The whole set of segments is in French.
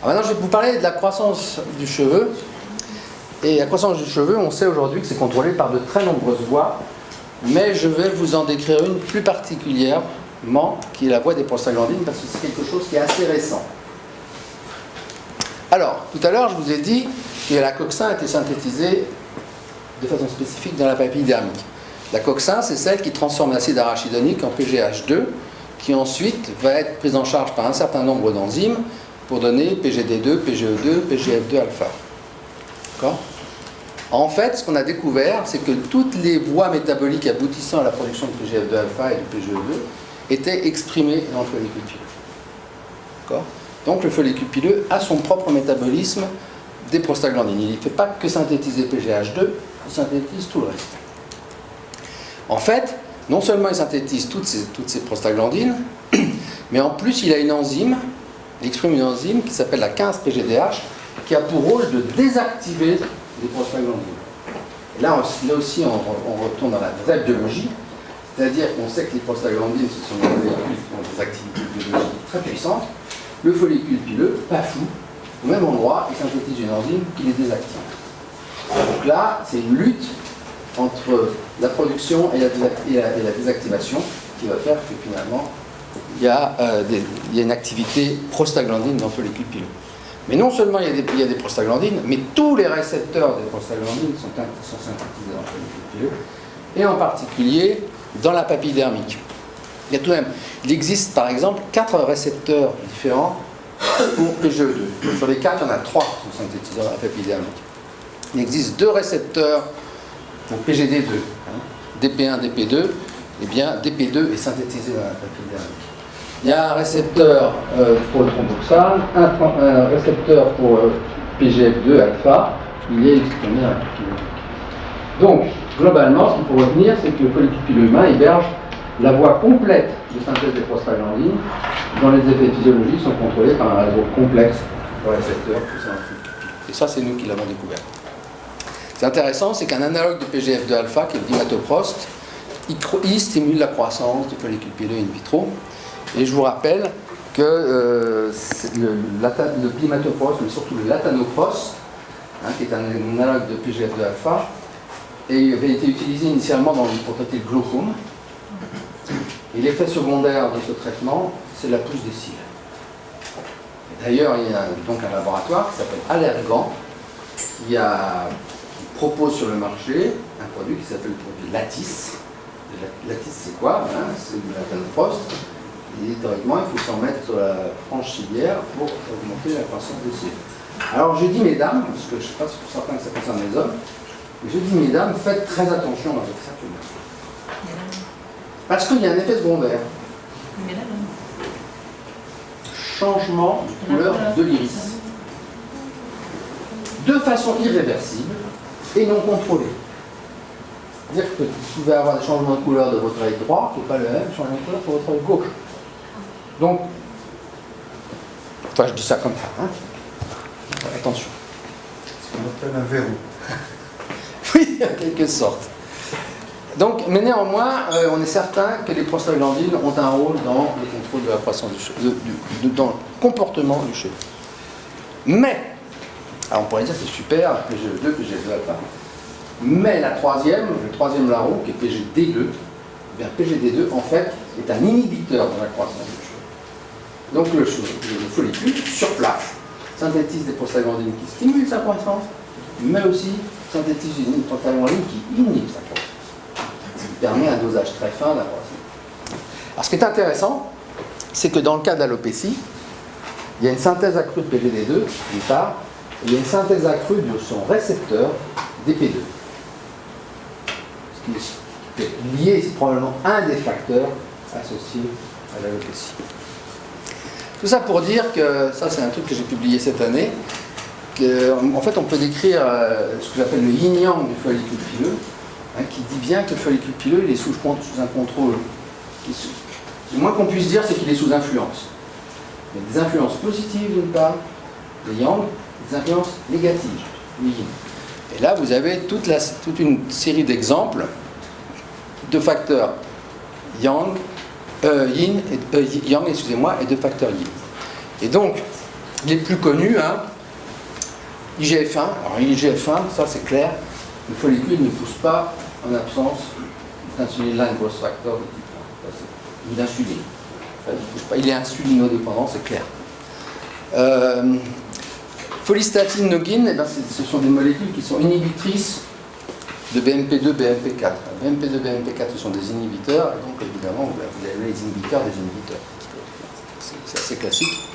Maintenant, je vais vous parler de la croissance du cheveu. Et la croissance du cheveu, on sait aujourd'hui que c'est contrôlé par de très nombreuses voies, mais je vais vous en décrire une plus particulièrement, qui est la voie des prostaglandines, parce que c'est quelque chose qui est assez récent. Alors, tout à l'heure, je vous ai dit que la coxin a été synthétisée de façon spécifique dans la papille dermique. La coxin, c'est celle qui transforme l'acide arachidonique en PGH2, qui ensuite va être prise en charge par un certain nombre d'enzymes pour donner PGD2, PGE2, PGF2-alpha. D'accord ? En fait, ce qu'on a découvert, c'est que toutes les voies métaboliques aboutissant à la production de PGF2-alpha et de PGE2 étaient exprimées dans le follicule pileux. D'accord ? Donc le follicule pileux a son propre métabolisme des prostaglandines. Il ne fait pas que synthétiser PGH2, il synthétise tout le reste. En fait, non seulement il synthétise toutes ces prostaglandines, mais en plus il a une enzyme, il exprime une enzyme qui s'appelle la 15-PGDH, qui a pour rôle de désactiver les prostaglandines. Et là aussi, on retourne dans la vraie biologie, c'est-à-dire qu'on sait que les prostaglandines, ce sont des molécules qui ont des activités biologiques très puissantes. Le follicule pileux, pas fou, au même endroit, il synthétise une enzyme qui les désactive. Donc là, c'est une lutte entre la production et la désactivation qui va faire que finalement, il y a une activité prostaglandine dans le follicule pileux. Mais non seulement il y a des prostaglandines, mais tous les récepteurs des prostaglandines sont synthétisés dans le follicule pileux, et en particulier dans la papille dermique. Il existe par exemple 4 récepteurs différents pour PGE2. Sur les 4, il y en a 3 qui sont synthétisés dans la papille dermique. Il existe 2 récepteurs pour PGD2, DP1, DP2. Eh bien, DP2 est synthétisé dans la papille dermique. Il y a un récepteur pour le thromboxane, un récepteur pour PGF2 alpha, il est exprimé dans la papille dermique. Donc, globalement, ce qu'il faut retenir, c'est que le follicule pileux humain héberge la voie complète de synthèse des prostaglandines, dont les effets physiologiques sont contrôlés par un réseau complexe de récepteurs. Et ça, c'est nous qui l'avons découvert. C'est intéressant, c'est qu'un analogue de PGF2 alpha, qui est le dimatoprost, il stimule la croissance du follicule pileux in vitro. Et je vous rappelle que le dimatoprost, mais surtout le latanoprost, qui est un analogue de PGF2 alpha, avait été utilisé initialement pour traiter le glaucome. Et l'effet secondaire de ce traitement, c'est la pousse des cils. D'ailleurs, il y a donc un laboratoire qui s'appelle Allergan, qui propose sur le marché un produit qui s'appelle le produit Lattice. Lattice, c'est quoi? C'est du latanoprost. Et théoriquement, il faut s'en mettre sur la frange ciliaire pour augmenter la croissance des cils. Alors, je dis mesdames, parce que je ne sais pas si pour certains que ça concerne les hommes, mais je dis mesdames, faites très attention avec ça. Parce qu'il y a un effet secondaire. Changement de couleur de l'iris. De façon irréversible et non contrôlée. C'est-à-dire que vous pouvez avoir des changements de couleur de votre œil droit, qui n'est pas le même changement de couleur pour votre œil gauche. Donc, enfin je dis ça comme ça. Attention. C'est ce qu'on appelle un verrou. Oui, en quelque sorte. Donc, mais néanmoins, on est certain que les prostaglandines ont un rôle dans le contrôle de la croissance du cheveu, dans le comportement du cheveu. Mais, alors on pourrait dire c'est super, PGE2, PGF2 alpha. Mais le troisième larron, qui est PGD2, eh bien PGD2 en fait est un inhibiteur de la croissance du cheveu. Donc le follicule, sur place, synthétise des prostaglandines qui stimulent sa croissance, mais aussi synthétise une prostaglandine qui inhibe sa croissance. Ce qui permet un dosage très fin de la croissance. Alors ce qui est intéressant, c'est que dans le cas de l'alopécie, il y a une synthèse accrue de PGD2, d'une part, et il y a une synthèse accrue de son récepteur DP2. Ce qui est lié, c'est probablement un des facteurs associés à l'alopécie. Tout ça pour dire que, ça c'est un truc que j'ai publié cette année, qu'en fait on peut décrire ce que j'appelle le yin-yang du follicule pileux, qui dit bien que le follicule pileux il est sous un contrôle. Le moins qu'on puisse dire, c'est qu'il est sous influence. Il y a des influences positives d'une part, le yang, des influences négatives, le yin. Et là, vous avez toute une série d'exemples de facteurs yang, yin, et de facteurs yin. Et donc, les plus connus, hein, IGF-1. Alors IGF-1, ça c'est clair, le follicule ne pousse pas en absence d'insuline growth factor de type 1, ou d'insuline. Enfin, il pousse pas. Il est insulinodépendant, c'est clair. Follistatine, noguine, eh ben, ce sont des molécules qui sont inhibitrices de BMP2, BMP4. BMP2, BMP4, ce sont des inhibiteurs, et donc évidemment, vous avez les inhibiteurs des inhibiteurs. C'est assez classique.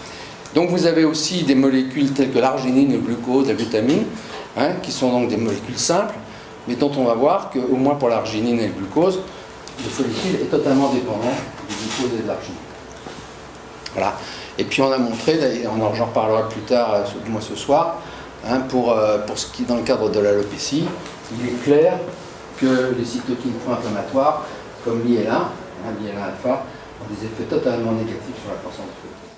Donc vous avez aussi des molécules telles que l'arginine, le glucose, la glutamine, hein, qui sont donc des molécules simples, mais dont on va voir qu'au moins pour l'arginine et le glucose, le follicule est totalement dépendant du glucose et de l'arginine. Voilà. Et puis on a montré, j'en reparlera plus tard, du moins ce soir, hein, pour ce qui est dans le cadre de l'alopécie, il est clair que les cytokines pro-inflammatoires, comme l'IL1, l'IL1 alpha, ont des effets totalement négatifs sur la croissance du follicule.